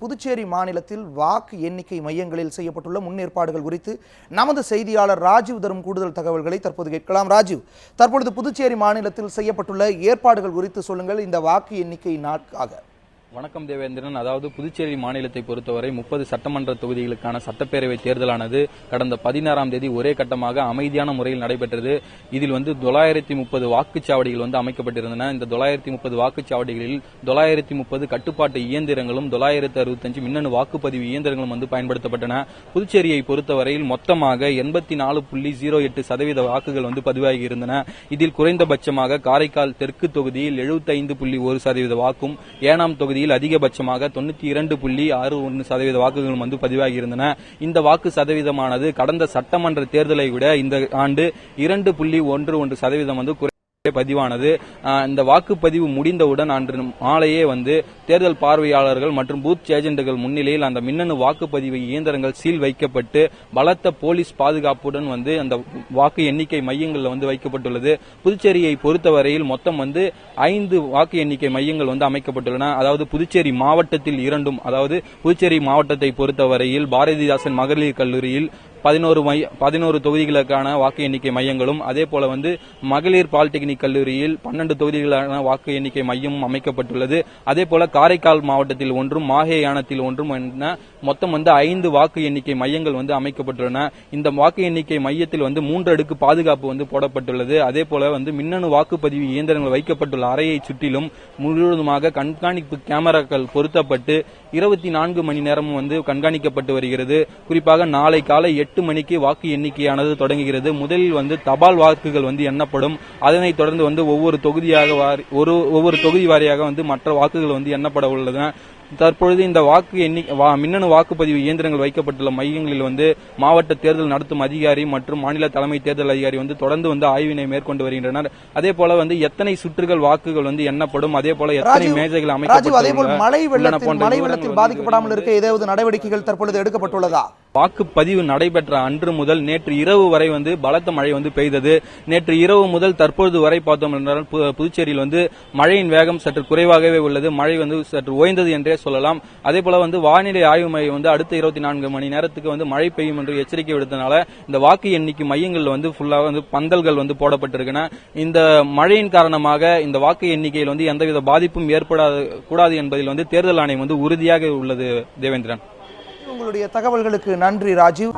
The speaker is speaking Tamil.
புதுச்சேரி மாநிலத்தில் வாக்கு எண்ணிக்கை மையங்களில் செய்யப்பட்டுள்ள முன்னேற்பாடுகள் குறித்து நமது செய்தியாளர் ராஜீவ் தரும் கூடுதல் தகவல்களை தற்போது கேட்கலாம். ராஜீவ், தற்பொழுது புதுச்சேரி மாநிலத்தில் செய்யப்பட்டுள்ள ஏற்பாடுகள் குறித்து சொல்லுங்கள். இந்த வாக்கு எண்ணிக்கை நாட்காக. வணக்கம் தேவேந்திரன். அதாவது புதுச்சேரி மாநிலத்தை பொறுத்தவரை 30 சட்டமன்ற தொகுதிகளுக்கான சட்டப்பேரவை தேர்தலானது கடந்த 16ஆம் தேதி ஒரே கட்டமாக அமைதியான முறையில் நடைபெற்றது. இதில் 930 வாக்குச்சாவடிகள் அமைக்கப்பட்டிருந்தன. இந்த 930 வாக்குச்சாவடிகளில் 930 கட்டுப்பாட்டு இயந்திரங்களும் 965 மின்னணு வாக்குப்பதிவு இயந்திரங்களும் பயன்படுத்தப்பட்டன. புதுச்சேரியை பொறுத்தவரையில் மொத்தமாக 84.08% வாக்குகள் பதிவாகி இருந்தன. இதில் குறைந்தபட்சமாக காரைக்கால் தெற்கு தொகுதியில் 75.1% வாக்கும், ஏனாம் தொகுதியில் அதிகபட்சமாக 92.61% வாக்குகளும் பதிவாகியிருந்தன. இந்த வாக்கு சதவீதமானது கடந்த சட்டமன்ற தேர்தலை விட இந்த ஆண்டு 2.11% பதிவானது. இந்த வாக்குப்பதிவு முடிந்தவுடன் அன்று மாலையே தேர்தல் பார்வையாளர்கள் மற்றும் பூத் ஏஜென்ட்கள் முன்னிலையில் அந்த மின்னணு வாக்குப்பதிவு இயந்திரங்கள் சீல் வைக்கப்பட்டு பலத்த போலீஸ் பாதுகாப்புடன் அந்த வாக்கு எண்ணிக்கை மையங்கள் வைக்கப்பட்டுள்ளது. புதுச்சேரியை பொறுத்தவரையில் மொத்தம் 5 வாக்கு எண்ணிக்கை மையங்கள் அமைக்கப்பட்டுள்ளன. அதாவது புதுச்சேரி மாவட்டத்தில் 2, அதாவது புதுச்சேரி மாவட்டத்தை பொறுத்தவரையில் பாரதிதாசன் மகளிர் கல்லூரியில் 11 தொகுதிகளுக்கான வாக்கு எண்ணிக்கை மையங்களும், அதே போல மகளிர் பாலிடெக்னிக் கல்லூரியில் 12 தொகுதிகளுக்கான வாக்கு எண்ணிக்கை மையமும் அமைக்கப்பட்டுள்ளது. அதே போல காரைக்கால் மாவட்டத்தில் 1, மாஹே யானத்தில் 1 என மொத்தம் 5 வாக்கு எண்ணிக்கை மையங்கள் அமைக்கப்பட்டுள்ளன. இந்த வாக்கு எண்ணிக்கை மையத்தில் 3 அடுக்கு பாதுகாப்பு போடப்பட்டுள்ளது. அதே போல மின்னணு வாக்குப்பதிவு இயந்திரங்கள் வைக்கப்பட்டுள்ள அறையை சுற்றிலும் முழுவதுமாக கண்காணிப்பு கேமராக்கள் பொருத்தப்பட்டு 24 மணி நேரமும் கண்காணிக்கப்பட்டு வருகிறது. குறிப்பாக நாளை காலை 8 மணிக்கு வாக்கு எண்ணிக்கையானது தொடங்குகிறது. முதலில் தபால் வாக்குகள் எண்ணப்படும். அதனைத் தொடர்ந்து ஒவ்வொரு தொகுதி வாரியாக மற்ற வாக்குகள் எண்ணப்பட உள்ளன. தற்பொழுது இந்த மின்னணு வாக்குப்பதிவு இயந்திரங்கள் வைக்கப்பட்டுள்ள மையங்களில் மாவட்ட தேர்தல் நடத்தும் அதிகாரி மற்றும் மாநில தலைமை தேர்தல் அதிகாரி தொடர்ந்து ஆய்வினை மேற்கொண்டு வருகின்றனர். அதே போல எத்தனை சுற்றுகள் வாக்குகள் எண்ணப்படும், அதே போல எத்தனை மேஜைகள் அமைக்கப்பட்டுள்ளன, மழை வெள்ளத்தில் பாதிக்கப்படாமல் இருக்க ஏதாவது நடவடிக்கைகள் தற்பொழுது எடுக்கப்பட்டுள்ளதா? வாக்குப்பதிவு நடைபெற்ற அன்று முதல் நேற்று இரவு வரை பலத்த மழை பெய்தது. நேற்று இரவு முதல் தற்பொழுது வரை பார்த்தோம் என்றால் புதுச்சேரியில் மழையின் வேகம் சற்று குறைவாகவே உள்ளது. மழை சற்று ஓய்ந்தது என்றே சொல்லலாம். அதே போல வானிலை ஆய்வு மையம் அடுத்த 24 மணி நேரத்துக்கு மழை பெய்யும் என்று எச்சரிக்கை விடுத்தனால இந்த வாக்கு எண்ணிக்கை மையங்கள் ஃபுல்லா பந்தல்கள் போடப்பட்டிருக்கின்றன. இந்த மழையின் காரணமாக இந்த வாக்கு எண்ணிக்கையில் எந்தவித பாதிப்பும் ஏற்படக்கூடாது என்பதில் தேர்தல் ஆணையம் உறுதியாக உள்ளது. தேவேந்திரன், உங்களுடைய தகவல்களுக்கு நன்றி ராஜீவ்.